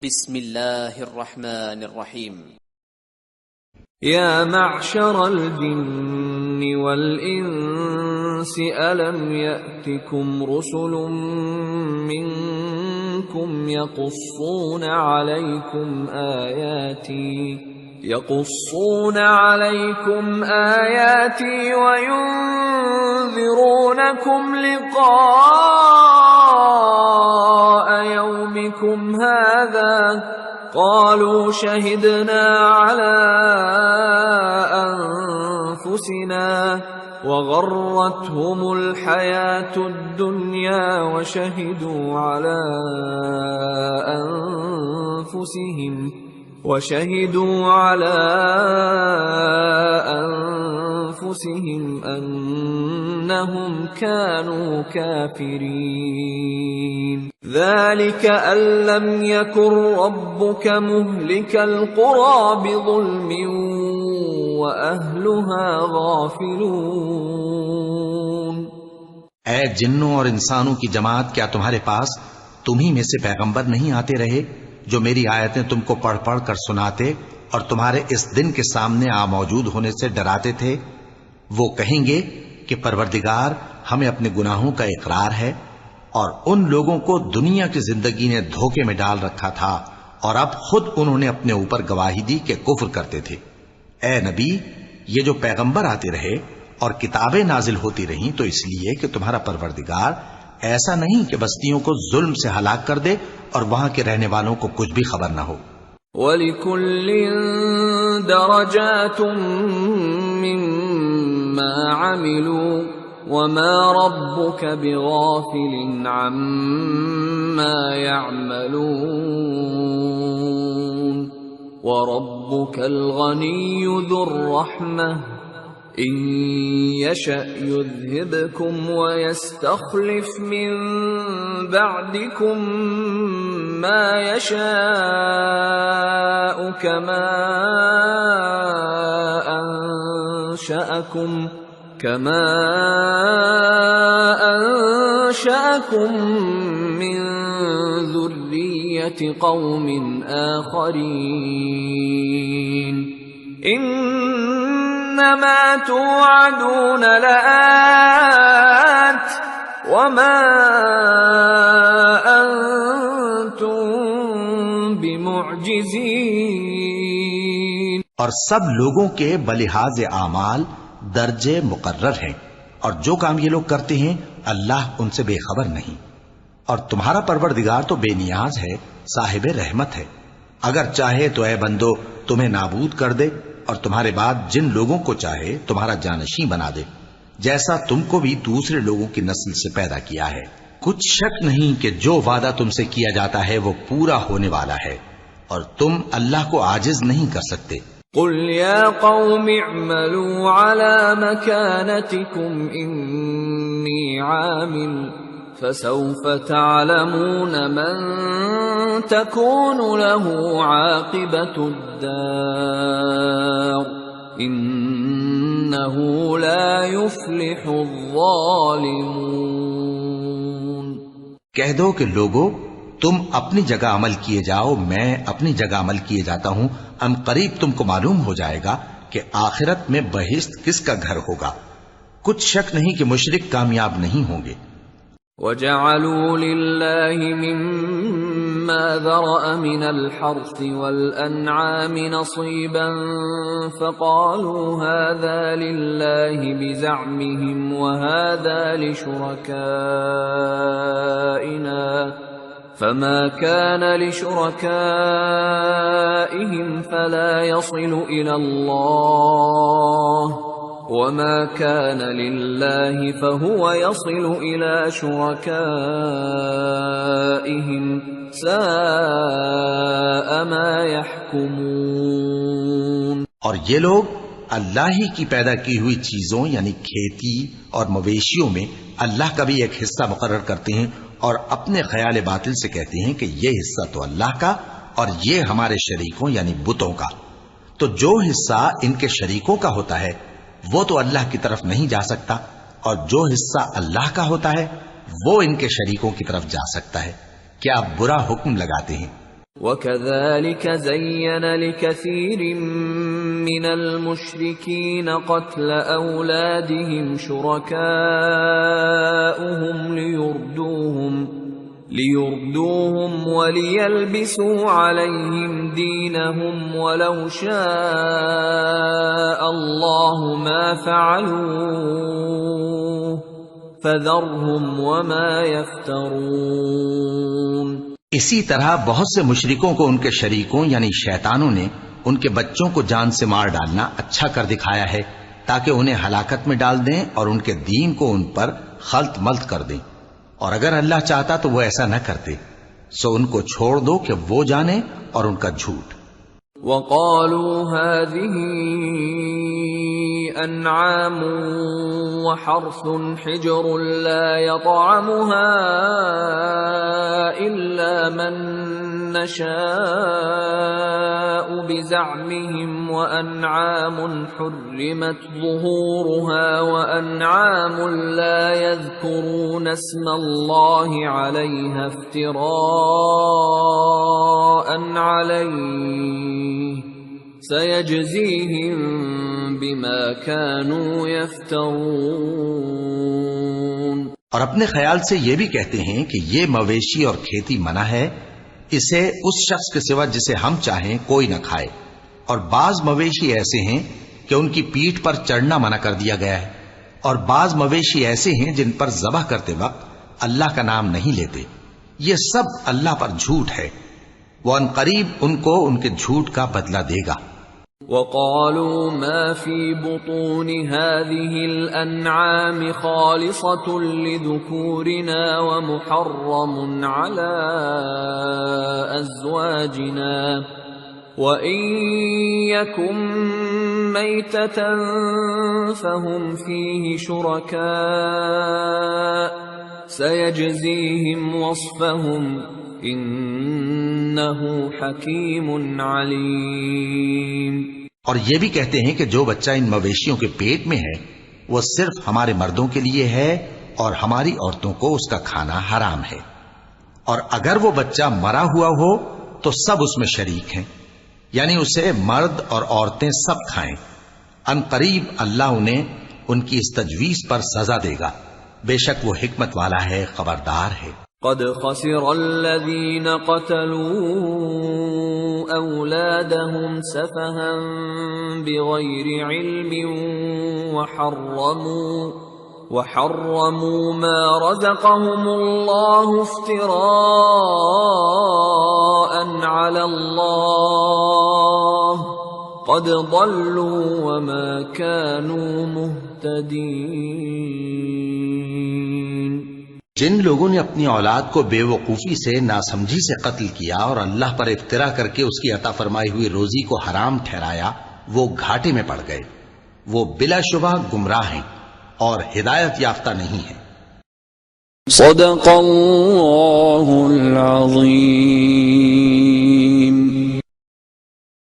بسم الله الرحمن الرحيم. يا معشر الجن والإنس ألم يأتكم رسل منكم يقصون عليكم آياتي وينذرونكم لقاء يومكم هذا قالوا شهدنا على أنفسنا وغرتهم الحياة الدنيا وشهدوا على أنفسهم أنهم كانوا كافرين. ذلك أن لم يكن ربك مهلك القرى بظلم وأهلها غافلون. اے جنوں اور انسانوں کی جماعت، کیا تمہارے پاس تمہیں میں سے پیغمبر نہیں آتے رہے جو میری آیتیں تم کو پڑھ پڑھ کر سناتے اور تمہارے اس دن کے سامنے موجود ہونے سے ڈراتے تھے؟ وہ کہیں گے کہ پروردگار، ہمیں اپنے گناہوں کا اقرار ہے، اور ان لوگوں کو دنیا کی زندگی نے دھوکے میں ڈال رکھا تھا اور اب خود انہوں نے اپنے اوپر گواہی دی کہ کفر کرتے تھے۔ اے نبی، یہ جو پیغمبر آتے رہے اور کتابیں نازل ہوتی رہیں تو اس لیے کہ تمہارا پروردگار ایسا نہیں کہ بستیوں کو ظلم سے ہلاک کر دے اور وہاں کے رہنے والوں کو کچھ بھی خبر نہ ہو۔ وَلِكُلٍّ دَرَجَاتٌ مِّمَّا عَمِلُوا وَمَا رَبُّكَ بِغَافِلٍ عَمَّا يَعْمَلُونَ. وَرَبُّكَ الْغَنِيُّ ذُو الرَّحْمَةِ إِن يَشَأْ يُذْهِبْكُمْ وَيَسْتَخْلِفْ مِن بَعْدِكُم مَّا يَشَاءُ كَمَا أَنشَأَكُم مِّن ذُرِّيَّةِ قَوْمٍ آخَرِينَ. إِنَّمَا تُوعَدُونَ لَآتٍ وَمَا أَنتُم بِمُعْجِزِينَ. اور سب لوگوں کے بلحاظ اعمال درجے مقرر ہیں، اور جو کام یہ لوگ کرتے ہیں اللہ ان سے بے خبر نہیں. اور تمہارا پروردگار تو بے نیاز ہے، صاحب رحمت ہے. اگر چاہے تو اے بندو تمہیں نابود کر دے اور تمہارے بعد جن لوگوں کو چاہے تمہارا جانشین بنا دے، جیسا تم کو بھی دوسرے لوگوں کی نسل سے پیدا کیا ہے. کچھ شک نہیں کہ جو وعدہ تم سے کیا جاتا ہے وہ پورا ہونے والا ہے، اور تم اللہ کو عاجز نہیں کر سکتے. قل يا قوم اعملوا على مكانتكم إني عامل فسوف تعلمون من تكون له عاقبة الدار إنه لا يفلح الظالمون. کہہ دو کہ لوگو، تم اپنی جگہ عمل کیے جاؤ، میں اپنی جگہ عمل کیے جاتا ہوں. ان قریب تم کو معلوم ہو جائے گا کہ آخرت میں بہشت کس کا گھر ہوگا. کچھ شک نہیں کہ مشرک کامیاب نہیں ہوں گے. وَجَعَلُوا لِلَّهِ مِمَّا ذَرَأَ مِنَ الْحَرْثِ وَالْأَنْعَامِ نَصِيبًا فَقَالُوا هَذَا لِلَّهِ بِزَعْمِهِمْ وَهَذَا لِشُرَكَائِنَا فَمَا كَانَ لِشُرَكَائِهِمْ فَلَا يَصِلُ إِلَى اللَّهِ وَمَا كَانَ لِلَّهِ فَهُوَ يَصِلُ إِلَى شُرَكَائِهِمْ سَاءَ مَا يَحْكُمُونَ. اور یہ لوگ اللہ ہی کی پیدا کی ہوئی چیزوں یعنی کھیتی اور مویشیوں میں اللہ کا بھی ایک حصہ مقرر کرتے ہیں اور اپنے خیال باطل سے کہتے ہیں کہ یہ حصہ تو اللہ کا اور یہ ہمارے شریکوں یعنی بتوں کا. تو جو حصہ ان کے شریکوں کا ہوتا ہے وہ تو اللہ کی طرف نہیں جا سکتا، اور جو حصہ اللہ کا ہوتا ہے وہ ان کے شریکوں کی طرف جا سکتا ہے. کیا برا حکم لگاتے ہیں. وَكَذَلِكَ زَيَّنَ لِكَثِيرٍ مِّنَ الْمُشْرِكِينَ قَتْلَ أَوْلَادِهِمْ شُرَكَاؤُهُمْ لِيُرْدُوهُمْ وَلِيَلْبِسُوا عَلَيْهِمْ دِينَهُمْ وَلَوْ شَاءَ اللَّهُ مَا فَعَلُوهُ فَذَرْهُمْ وَمَا يَفْتَرُونَ۔ اسی طرح بہت سے مشرکوں کو ان کے شریکوں یعنی شیطانوں نے ان کے بچوں کو جان سے مار ڈالنا اچھا کر دکھایا ہے تاکہ انہیں ہلاکت میں ڈال دیں اور ان کے دین کو ان پر خلط ملط کر دیں، اور اگر اللہ چاہتا تو وہ ایسا نہ کرتے، سو ان کو چھوڑ دو کہ وہ جانے اور ان کا جھوٹ۔ وَقَالُوا هَذِهِ أَنْعَامٌ وَحَرْثٌ حِجْرٌ لَا يَطْعَمُهَا إِلَّا مَن نَّشَاءُ بِزَعْمِهِمْ وَأَنْعَامٌ حُرِّمَتْ ظُهُورُهَا وَأَنْعَامٌ لَّا يَذْكُرُونَ اسْمَ اللَّهِ عَلَيْهَا افْتِرَاءً عَلَيْهِ سَيَجْزِيهِم بِمَا كَانُوا يَفْتَرُونَ۔ اور اپنے خیال سے یہ بھی کہتے ہیں کہ یہ مویشی اور کھیتی منع ہے، اسے اس شخص کے سوا جسے ہم چاہیں کوئی نہ کھائے، اور بعض مویشی ایسے ہیں کہ ان کی پیٹھ پر چڑھنا منع کر دیا گیا ہے، اور بعض مویشی ایسے ہیں جن پر ذبح کرتے وقت اللہ کا نام نہیں لیتے، یہ سب اللہ پر جھوٹ ہے، وہ ان قریب ان کو ان کے جھوٹ کا بدلہ دے گا۔ وَقَالُوا مَا فِي بُطُونِ هَذِهِ الْأَنْعَامِ خَالِصَةٌ لِذُكُورِنَا وَمُحَرَّمٌ عَلَى أَزْوَاجِنَا وَإِن يَكُن مَّيْتَةً فَهُمْ فِيهِ شُرَكَاءُ سَيَجْزِيهِمْ وَصْفَهُمْ انہ حکیم علیم۔ اور یہ بھی کہتے ہیں کہ جو بچہ ان مویشیوں کے پیٹ میں ہے وہ صرف ہمارے مردوں کے لیے ہے اور ہماری عورتوں کو اس کا کھانا حرام ہے، اور اگر وہ بچہ مرا ہوا ہو تو سب اس میں شریک ہیں، یعنی اسے مرد اور عورتیں سب کھائیں، ان قریب اللہ انہیں ان کی اس تجویز پر سزا دے گا، بے شک وہ حکمت والا ہے، خبردار ہے۔ قد خسر الذين قتلوا أولادهم سفها بغير علم وحرموا ما رزقهم الله افتراء على الله قد ضلوا وما كانوا مهتدين۔ جن لوگوں نے اپنی اولاد کو بے وقوفی سے ناسمجھی سے قتل کیا اور اللہ پر افترا کر کے اس کی عطا فرمائی ہوئی روزی کو حرام ٹھہرایا، وہ گھاٹے میں پڑ گئے، وہ بلا شبہ گمراہ ہیں اور ہدایت یافتہ نہیں ہیں۔ صدق اللہ العظیم۔